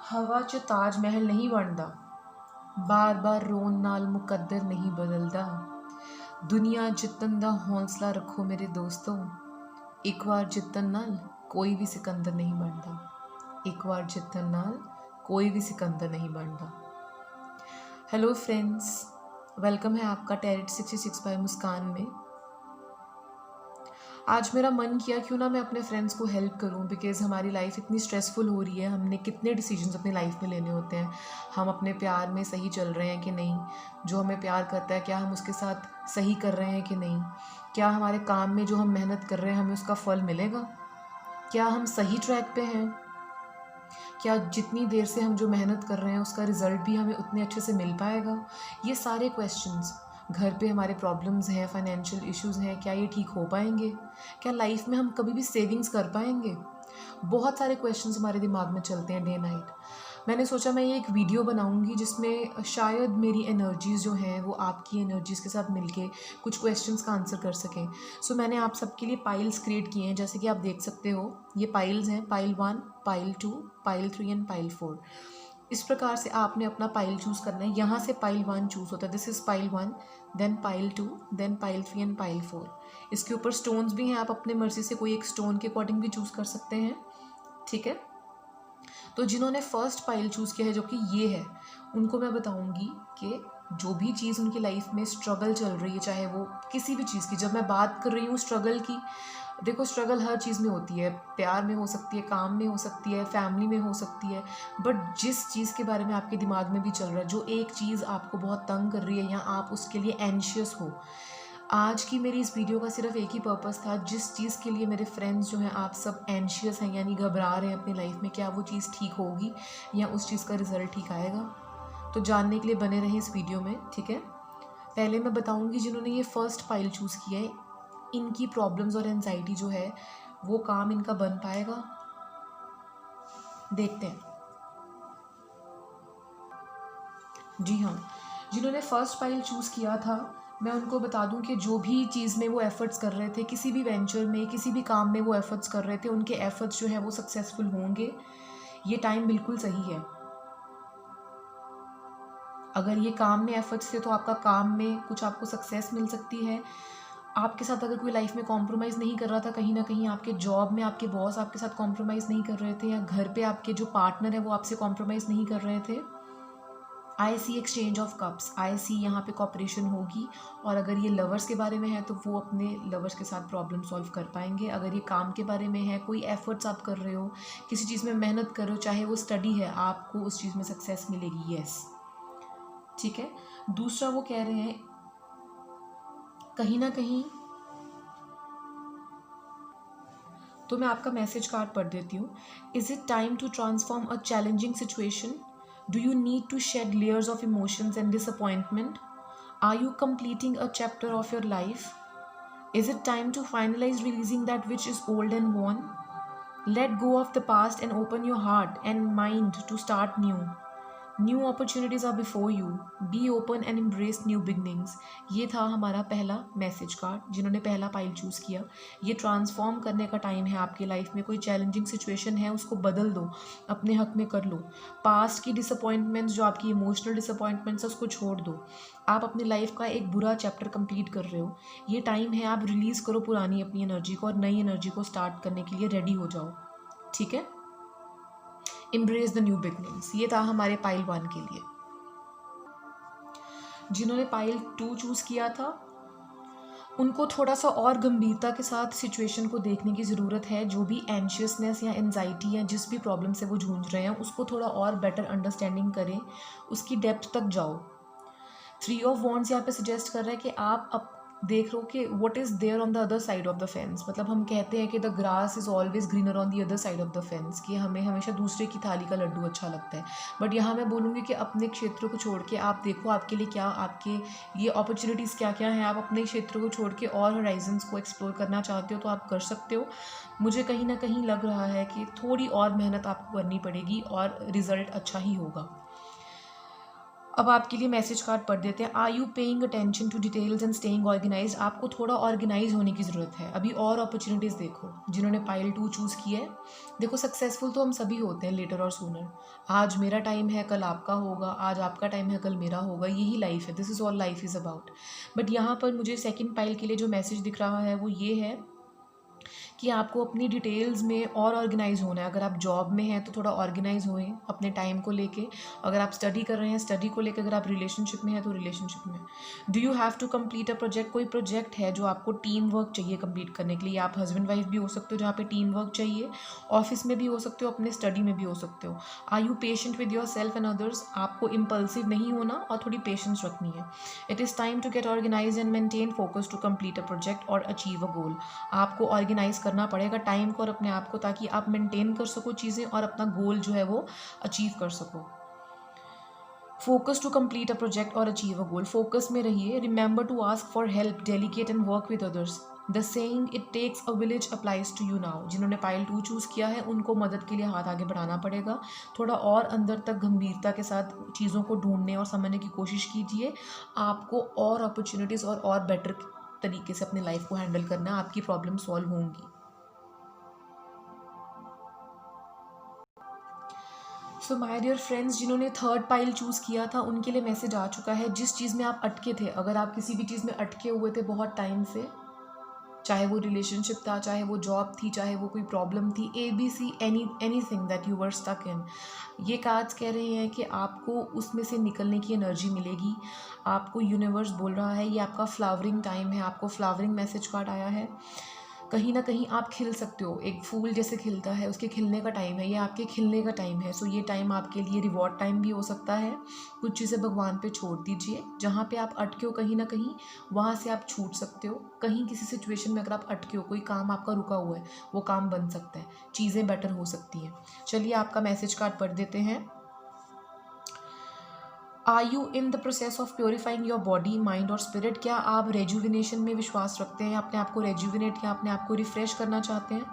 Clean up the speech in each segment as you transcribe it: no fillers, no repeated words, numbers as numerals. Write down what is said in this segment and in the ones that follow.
हवा च ताज महल नहीं बनदा, बार बार रोन नाल मुकद्दर नहीं बदलदा। दुनिया जितन दा हौसला रखो मेरे दोस्तों, एक बार जितन नाल कोई भी सिकंदर नहीं बनता। एक बार जितन नाल कोई भी सिकंदर नहीं बनता। हेलो फ्रेंड्स, वेलकम है आपका टेरिट 66 बाय मुस्कान में। आज मेरा मन किया क्यों ना मैं अपने फ्रेंड्स को हेल्प करूं, बिकॉज़ हमारी लाइफ इतनी स्ट्रेसफुल हो रही है। हमने कितने डिसीजंस अपनी लाइफ में लेने होते हैं। हम अपने प्यार में सही चल रहे हैं कि नहीं, जो हमें प्यार करता है क्या हम उसके साथ सही कर रहे हैं कि नहीं, क्या हमारे काम में जो हम मेहनत कर रहे हैं हमें उसका फल मिलेगा, क्या हम सही ट्रैक पे हैं, क्या जितनी देर से हम जो मेहनत कर रहे हैं उसका रिज़ल्ट भी हमें उतने अच्छे से मिल पाएगा। ये सारे क्वेश्चंस, घर पे हमारे प्रॉब्लम्स हैं, फाइनेंशियल इश्यूज़ हैं, क्या ये ठीक हो पाएंगे, क्या लाइफ में हम कभी भी सेविंग्स कर पाएंगे। बहुत सारे क्वेश्चंस हमारे दिमाग में चलते हैं डे नाइट। मैंने सोचा मैं ये एक वीडियो बनाऊंगी जिसमें शायद मेरी एनर्जीज़ जो हैं वो आपकी एनर्जीज़ के साथ मिलके कुछ क्वेश्चंस का आंसर कर सकें। सो मैंने आप सबके लिए पाइल्स क्रिएट किए हैं, जैसे कि आप देख सकते हो ये पाइल्स हैं, pile 1, pile 2, pile 3 and pile 4। इस प्रकार से आपने अपना पाइल चूज़ करना है। यहाँ से पाइल 1 चूज़ होता है, this is pile 1, then pile 2, then pile 3 and pile 4। इसके ऊपर स्टोन्स भी हैं, आप अपने मर्जी से कोई एक स्टोन के अकॉर्डिंग भी चूज़ कर सकते हैं। ठीक है, तो जिन्होंने फर्स्ट पाइल चूज़ किया है जो कि ये है, उनको मैं बताऊंगी कि जो भी चीज़ उनकी लाइफ में स्ट्रगल चल रही है, चाहे वो किसी भी चीज़ की, जब मैं बात कर रही हूँ स्ट्रगल की, देखो स्ट्रगल हर चीज़ में होती है, प्यार में हो सकती है, काम में हो सकती है, फैमिली में हो सकती है। बट जिस चीज़ के बारे में आपके दिमाग में भी चल रहा है, जो एक चीज़ आपको बहुत तंग कर रही है या आप उसके लिए एंशियस हो, आज की मेरी इस वीडियो का सिर्फ एक ही पर्पस था, जिस चीज़ के लिए मेरे फ्रेंड्स जो हैं आप सब एंशियस हैं यानी घबरा रहे हैं अपनी लाइफ में, क्या वो चीज़ ठीक होगी या उस चीज़ का रिज़ल्ट ठीक आएगा। तो जानने के लिए बने रहें इस वीडियो में। ठीक है, पहले मैं बताऊंगी जिन्होंने ये फर्स्ट फाइल चूज़ किया है, इनकी प्रॉब्लम्स और एनजाइटी जो है वो काम इनका बन पाएगा, देखते हैं। जी हाँ, जिन्होंने फर्स्ट फाइल चूज़ किया था, मैं उनको बता दूं कि जो भी चीज़ में वो एफ़र्ट्स कर रहे थे, किसी भी वेंचर में, किसी भी काम में वो एफ़र्ट्स कर रहे थे, उनके एफ़र्ट्स जो है वो सक्सेसफुल होंगे। ये टाइम बिल्कुल सही है। अगर ये काम में एफ़र्ट्स थे तो आपका काम में कुछ आपको सक्सेस मिल सकती है। आपके साथ अगर कोई लाइफ में कॉम्प्रोमाइज़ नहीं कर रहा था, कहीं ना कहीं आपके जॉब में आपके बॉस आपके साथ कॉम्प्रोमाइज़ नहीं कर रहे थे, या घर पे आपके जो पार्टनर है वो आपसे कॉम्प्रोमाइज़ नहीं कर रहे थे, आई सी एक्सचेंज ऑफ कप्स, आई सी यहाँ पे कॉपरेशन होगी। और अगर ये लवर्स के बारे में है तो वो अपने लवर्स के साथ प्रॉब्लम सॉल्व कर पाएंगे। अगर ये काम के बारे में है, कोई एफर्ट्स आप कर रहे हो, किसी चीज़ में मेहनत कर रहे हो, चाहे वो स्टडी है, आपको उस चीज़ में सक्सेस मिलेगी। यस, ठीक है। दूसरा वो कह रहे हैं कहीं ना कहीं, तो मैं आपका मैसेज कार्ड पढ़ देती हूँ। Is it time to transform a challenging situation? Do you need to shed layers of emotions and disappointment? Are you completing a chapter of your life? Is it time to finalize releasing that which is old and worn? Let go of the past and open your heart and mind to start new. New opportunities are before you. Be open and embrace new beginnings. ये था हमारा पहला message card. जिन्होंने पहला pile choose किया, ये transform करने का टाइम है आपकी लाइफ में। कोई चैलेंजिंग सिचुएशन है उसको बदल दो, अपने हक में कर लो। पास्ट की डिसअपॉइंटमेंट्स, जो आपकी इमोशनल डिसअपॉइंटमेंट्स है, उसको छोड़ दो। आप अपनी लाइफ का एक बुरा चैप्टर कंप्लीट कर रहे हो, ये टाइम है आप रिलीज़ करो पुरानी अपनी एनर्जी को और नई एनर्जी को स्टार्ट करने के लिए रेडी हो जाओ। ठीक है, एम्ब्रेस द न्यू बिगनिंग्स। ये था हमारे पाइल 1 के लिए। जिन्होंने पाइल 2 चूज़ किया था, उनको थोड़ा सा और गंभीरता के साथ सिचुएशन को देखने की ज़रूरत है। जो भी एंशियसनेस या एनजाइटी या जिस भी प्रॉब्लम से वो जूझ रहे हैं, उसको थोड़ा और बेटर अंडरस्टैंडिंग करें, उसकी डेप्थ तक जाओ। 3 ऑफ वॉन्ड्स यहाँ पे सजेस्ट कर रहा है कि आप देख रहे हो कि what is there on the other side of the fence. मतलब हम कहते हैं कि the grass is always greener on the other side of the fence, कि हमें हमेशा दूसरे की थाली का लड्डू अच्छा लगता है। बट यहाँ मैं बोलूँगी कि अपने क्षेत्र को छोड़ के आप देखो आपके लिए क्या, आपके ये अपॉर्चुनिटीज़ क्या क्या हैं। आप अपने क्षेत्र को छोड़ के और होराइजन्स को एक्सप्लोर करना चाहते हो तो आप कर सकते हो। मुझे कहीं ना कहीं लग रहा है कि थोड़ी और मेहनत आपको करनी पड़ेगी और रिज़ल्ट अच्छा ही होगा। अब आपके लिए मैसेज कार्ड पढ़ देते हैं। Are you paying attention to details and staying organized. आपको थोड़ा ऑर्गेनाइज होने की ज़रूरत है। अभी और अपॉर्चुनिटीज़ देखो। जिन्होंने पाइल 2 चूज़ किया है, देखो सक्सेसफुल तो हम सभी होते हैं लेटर और सूनर। आज मेरा टाइम है, कल आपका होगा, आज आपका टाइम है, कल मेरा होगा। यही लाइफ है, this is all life is about. But यहाँ पर मुझे सेकेंड पाइल के लिए जो मैसेज दिख रहा है वो ये है कि आपको अपनी डिटेल्स में और ऑर्गेनाइज होना है। अगर आप जॉब में हैं तो थोड़ा ऑर्गेनाइज होएं अपने टाइम को लेके। अगर आप स्टडी कर रहे हैं, स्टडी को लेके। अगर आप रिलेशनशिप में हैं तो रिलेशनशिप में। Do you have to complete a project. कोई प्रोजेक्ट है जो आपको टीम वर्क चाहिए कंप्लीट करने के लिए। आप हस्बैंड वाइफ भी हो सकते हो जहाँ पे टीम वर्क चाहिए, ऑफिस में भी हो सकते हो, अपने स्टडी में भी हो सकते हो। Are you patient with yourself and others. आपको इम्पल्सिव नहीं होना और थोड़ी पेशेंस रखनी है। It is time to get organize and maintain focus to complete a project और अचीव अ गोल। आपको ऑर्गेनाइज करना पड़ेगा टाइम को और अपने आप को, ताकि आप मेंटेन कर सको चीज़ें और अपना गोल जो है वो अचीव कर सको। Focus to complete a project और अचीव अ गोल। फोकस में रहिए। Remember to ask for help, delegate and work with others. The saying it takes a village applies to you now. जिन्होंने पाइल 2 चूज़ किया है उनको मदद के लिए हाथ आगे बढ़ाना पड़ेगा। थोड़ा और अंदर तक गंभीरता के साथ चीज़ों को ढूंढने और समझने की कोशिश कीजिए। आपको और अपॉर्चुनिटीज़ और बेटर तरीके से अपनी लाइफ को हैंडल करना है। आपकी प्रॉब्लम सॉल्व होंगी। सो माय डियर फ्रेंड्स, जिन्होंने थर्ड पाइल चूज़ किया था उनके लिए मैसेज आ चुका है। जिस चीज़ में आप अटके थे, अगर आप किसी भी चीज़ में अटके हुए थे बहुत टाइम से, चाहे वो रिलेशनशिप था, चाहे वो जॉब थी, चाहे वो कोई प्रॉब्लम थी, ABC, anything that you were stuck in, ये कार्ड्स कह रहे हैं कि आपको उसमें से निकलने की एनर्जी मिलेगी। आपको यूनिवर्स बोल रहा है ये आपका फ्लावरिंग टाइम है। आपको फ्लावरिंग मैसेज कार्ड आया है। कहीं ना कहीं आप खिल सकते हो। एक फूल जैसे खिलता है, उसके खिलने का टाइम है, ये आपके खिलने का टाइम है। सो ये टाइम आपके लिए रिवॉर्ड टाइम भी हो सकता है। कुछ चीज़ें भगवान पे छोड़ दीजिए। जहाँ पे आप अटके हो कहीं ना कहीं, वहाँ से आप छूट सकते हो। कहीं किसी सिचुएशन में अगर आप अटके हो, कोई काम आपका रुका हुआ है, वो काम बन सकता है, चीज़ें बेटर हो सकती हैं। चलिए आपका मैसेज कार्ड पढ़ देते हैं। Are you in the process of purifying your body, mind और स्पिरिट। क्या आप रेजुविनेशन में विश्वास रखते हैं, अपने आप को रेजुविनेट या अपने आप को रिफ्रेश करना चाहते हैं।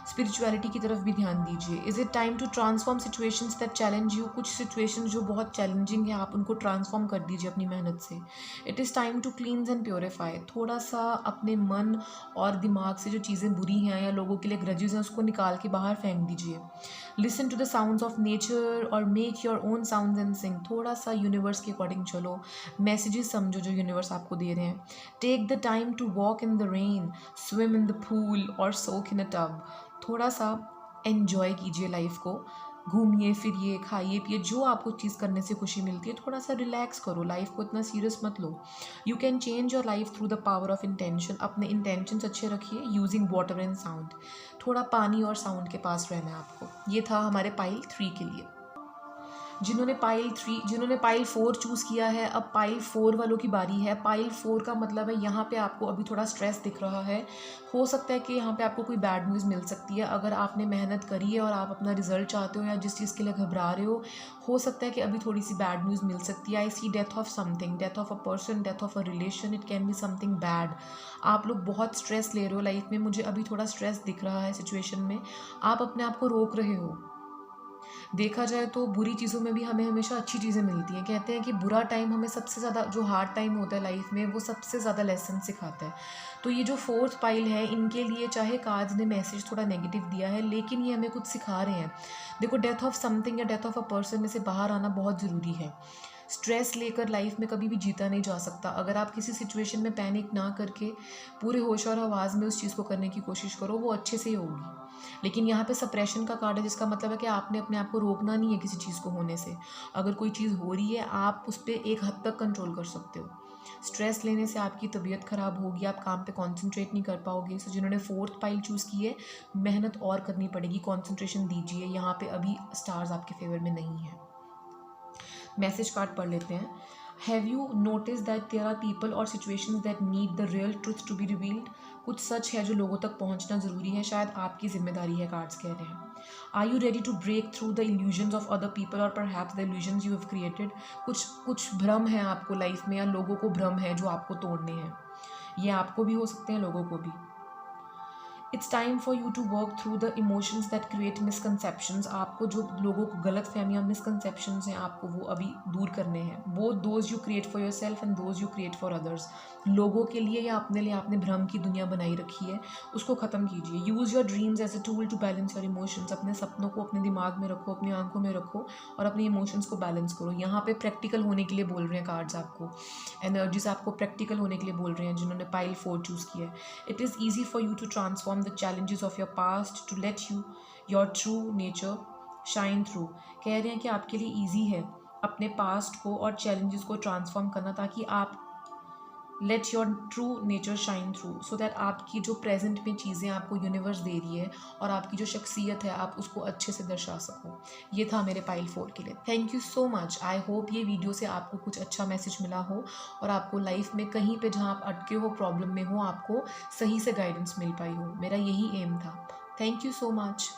स्पिरिचुअलिटी की तरफ भी ध्यान दीजिए। Is it time to transform situations that challenge you. कुछ सिचुएशंस जो बहुत चैलेंजिंग है, आप उनको ट्रांसफॉर्म कर दीजिए अपनी मेहनत से। It is time to cleanse and purify. थोड़ा सा अपने मन और दिमाग से जो चीज़ें बुरी हैं या लोगों के लिए ग्रजेस हैं, उसको निकाल के बाहर फेंक दीजिए। Listen to the sounds of nature और make your own sounds and sing. थोड़ा सा यूनिवर्स के अकॉर्डिंग चलो, मैसेजेस समझो जो यूनिवर्स आपको दे रहे हैं। Take the time to walk in the rain, swim in the pool और सोक इन अ टब। थोड़ा सा एन्जॉय कीजिए लाइफ को। घूमिए फिरिए, खाइए पिए, जो आपको चीज़ करने से खुशी मिलती है। थोड़ा सा रिलैक्स करो, लाइफ को इतना सीरियस मत लो। You can change your life through the power of intention. अपने इंटेंशंस अच्छे रखिए यूजिंग वाटर एंड साउंड। थोड़ा पानी और साउंड के पास रहना है आपको। ये था हमारे पाइल 3 के लिए। जिन्होंने पाइल 4 चूज़ किया है, अब पाइल 4 वालों की बारी है। पाइल 4 का मतलब है यहाँ पे आपको अभी थोड़ा स्ट्रेस दिख रहा है। हो सकता है कि यहाँ पे आपको कोई बैड न्यूज़ मिल सकती है। अगर आपने मेहनत करी है और आप अपना रिजल्ट चाहते हो या जिस चीज़ के लिए घबरा रहे हो सकता है कि अभी थोड़ी सी बैड न्यूज़ मिल सकती है। I see death of something, death of a person, death of a relation. It can be something bad. आप लोग बहुत स्ट्रेस ले रहे हो लाइफ में। मुझे अभी थोड़ा स्ट्रेस दिख रहा है सिचुएशन में। आप अपने आप को रोक रहे हो। देखा जाए तो बुरी चीज़ों में भी हमें हमेशा अच्छी चीज़ें मिलती हैं। कहते हैं कि बुरा टाइम हमें सबसे ज़्यादा, जो हार्ड टाइम होता है लाइफ में, वो सबसे ज़्यादा लेसन सिखाता है। तो ये जो 4th पाइल है, इनके लिए चाहे कार्ड्स ने मैसेज थोड़ा नेगेटिव दिया है, लेकिन ये हमें कुछ सिखा रहे हैं। देखो, डेथ ऑफ समथिंग या डेथ ऑफ अ पर्सन में से बाहर आना बहुत ज़रूरी है। स्ट्रेस लेकर लाइफ में कभी भी जीता नहीं जा सकता। अगर आप किसी सिचुएशन में पैनिक ना करके पूरे होश और आवाज़ में उस चीज़ को करने की कोशिश करो, वो अच्छे से ही होगी। लेकिन यहाँ पे सप्रेशन का कार्ड है, जिसका मतलब है कि आपने अपने आप को रोकना नहीं है किसी चीज़ को होने से। अगर कोई चीज़ हो रही है, आप उस पर एक हद तक कंट्रोल कर सकते हो। स्ट्रेस लेने से आपकी तबीयत ख़राब होगी, आप काम पे कंसंट्रेट नहीं कर पाओगे। सो जिन्होंने 4th पाइल चूज़ की है, मेहनत और करनी पड़ेगी, कंसंट्रेशन दीजिए। यहाँ पे अभी स्टार्स आपके फेवर में नहीं है। मैसेज कार्ड पढ़ लेते हैं। Have you notice that there are people और situations that need the real truth to be revealed. कुछ सच है जो लोगों तक पहुंचना ज़रूरी है, शायद आपकी जिम्मेदारी है, कार्ड्स कह रहे हैं। Are you ready to break through the illusions of other people और perhaps the illusions you have created. कुछ भ्रम है आपको लाइफ में, या लोगों को भ्रम है जो आपको तोड़ने हैं। ये आपको भी हो सकते हैं, लोगों को भी। It's time for you to work through the emotions that create misconceptions. आपको जो लोगों को गलत फहमियाँ मिसकंसेप्शंस हैं आपको वो अभी दूर करने हैं। Both those you create for your self and those you create for others. लोगों के लिए या अपने लिए आपने भ्रम की दुनिया बनाई रखी है, उसको ख़त्म कीजिए। Use your dreams as a tool to balance your emotions. अपने सपनों को अपने दिमाग में रखो, अपनी आंखों में रखो और अपने इमोशंस को बैलेंस करो। यहाँ पे प्रैक्टिकल होने के लिए बोल रहे हैं कार्ड्स आपको, एनर्जीज आपको प्रैक्टिकल होने के लिए बोल रहे हैं जिन्होंने पाइल 4 चूज़ किया है। It is easy for you to transform the challenges of your past to let you your true nature shine through. कह रहे हैं कि आपके लिए ईजी है अपने पास्ट को और चैलेंजेस को ट्रांसफॉर्म करना, ताकि आप let your true nature shine through, so that आपकी जो प्रेजेंट में चीज़ें आपको यूनिवर्स दे रही है और आपकी जो शख्सियत है आप उसको अच्छे से दर्शा सको। ये था मेरे पाइल 4 के लिए। Thank you so much. I hope ये वीडियो से आपको कुछ अच्छा मैसेज मिला हो और आपको लाइफ में कहीं पे जहाँ आप अटके हो, प्रॉब्लम में हो, आपको सही से गाइडेंस मिल पाई हो। मेरा यही एम था। Thank you so much.